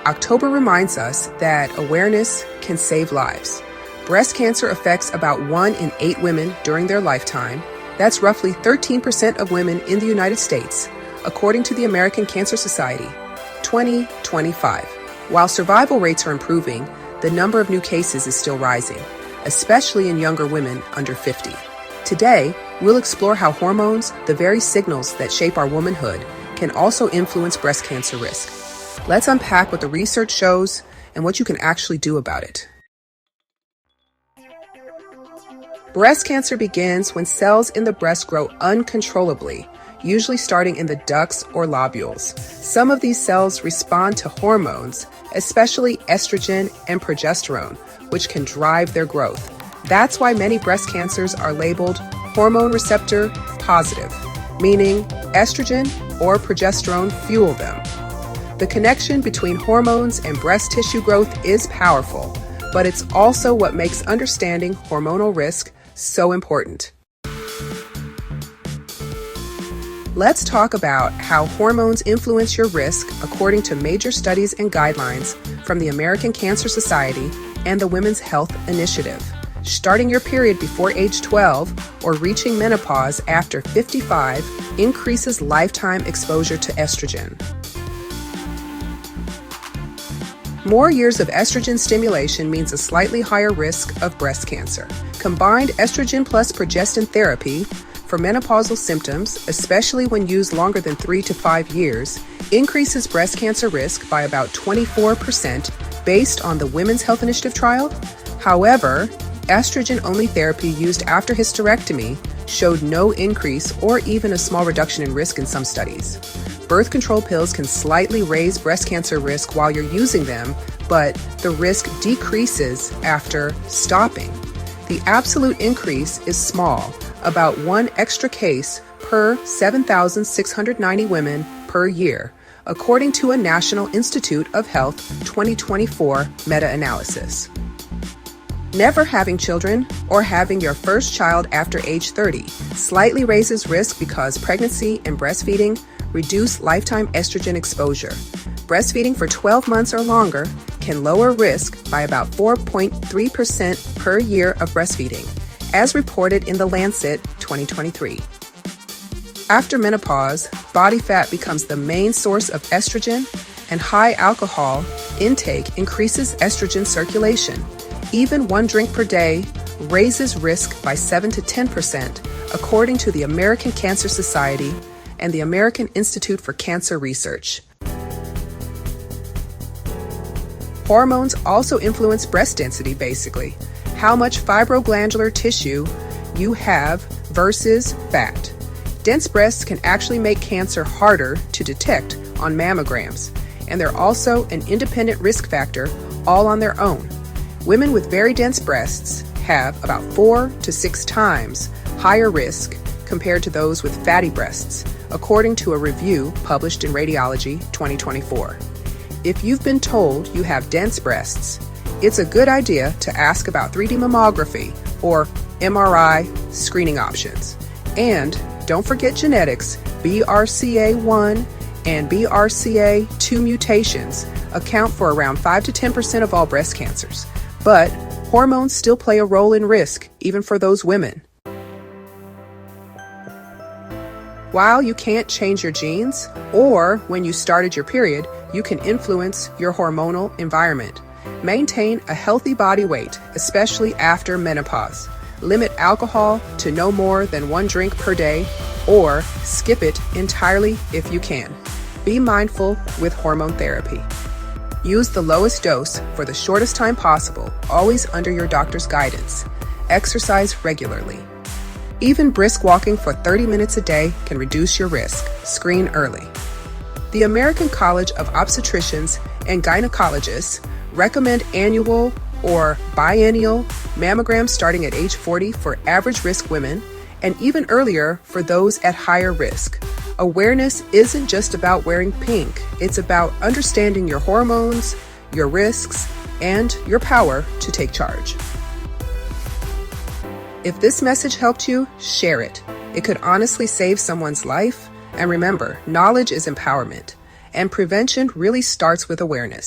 October reminds us that awareness can save lives. Breast cancer affects about 1 in 8 women during their lifetime. That's roughly 13% of women in the United States, according to the American Cancer Society, 2025. While survival rates are improving, the number of new cases is still rising, especially in younger women under 50. Today, we'll explore how hormones, the very signals that shape our womanhood, can also influence breast cancer risk. Let's unpack what the research shows and what you can actually do about it. Breast cancer begins when cells in the breast grow uncontrollably, usually starting in the ducts or lobules. Some of these cells respond to hormones, especially estrogen and progesterone, which can drive their growth. That's why many breast cancers are labeled hormone receptor positive, meaning estrogen or progesterone fuel them. The connection between hormones and breast tissue growth is powerful, but it's also what makes understanding hormonal risk so important. Let's talk about how hormones influence your risk according to major studies and guidelines from the American Cancer Society and the Women's Health Initiative. Starting your period before age 12 or reaching menopause after 55 increases lifetime exposure to estrogen. More years of estrogen stimulation means a slightly higher risk of breast cancer. Combined estrogen plus progestin therapy for menopausal symptoms, especially when used longer than 3 to 5 years, increases breast cancer risk by about 24% based on the Women's Health Initiative trial. However, estrogen-only therapy used after hysterectomy showed no increase or even a small reduction in risk in some studies. Birth control pills can slightly raise breast cancer risk while you're using them, but the risk decreases after stopping. The absolute increase is small, about 1 extra case per 7,690 women per year, according to a National Institute of Health 2024 meta-analysis. Never having children or having your first child after age 30 slightly raises risk because pregnancy and breastfeeding reduce lifetime estrogen exposure. Breastfeeding for 12 months or longer can lower risk by about 4.3% per year of breastfeeding, as reported in the Lancet 2023. After menopause, body fat becomes the main source of estrogen, and high alcohol intake increases estrogen circulation. Even 1 drink per day raises risk by 7 to 10%, according to the American Cancer Society and the American Institute for Cancer Research. Hormones also influence breast density, basically, how much fibroglandular tissue you have versus fat. Dense breasts can actually make cancer harder to detect on mammograms, and they're also an independent risk factor all on their own. Women with very dense breasts have about 4 to 6 times higher risk compared to those with fatty breasts, according to a review published in Radiology 2024. If you've been told you have dense breasts, it's a good idea to ask about 3D mammography or MRI screening options. And don't forget genetics. BRCA1 and BRCA2 mutations account for around 5 to 10% of all breast cancers. But hormones still play a role in risk, even for those women. While you can't change your genes, or when you started your period, you can influence your hormonal environment. Maintain a healthy body weight, especially after menopause. Limit alcohol to no more than 1 drink per day, or skip it entirely if you can. Be mindful with hormone therapy. Use the lowest dose for the shortest time possible, always under your doctor's guidance. Exercise regularly. Even brisk walking for 30 minutes a day can reduce your risk. Screen early. The American College of Obstetricians and Gynecologists recommend annual or biennial mammograms starting at age 40 for average risk women, and even earlier for those at higher risk. Awareness isn't just about wearing pink. It's about understanding your hormones, your risks, and your power to take charge. If this message helped you, share it. It could honestly save someone's life. And remember, knowledge is empowerment, and prevention really starts with awareness.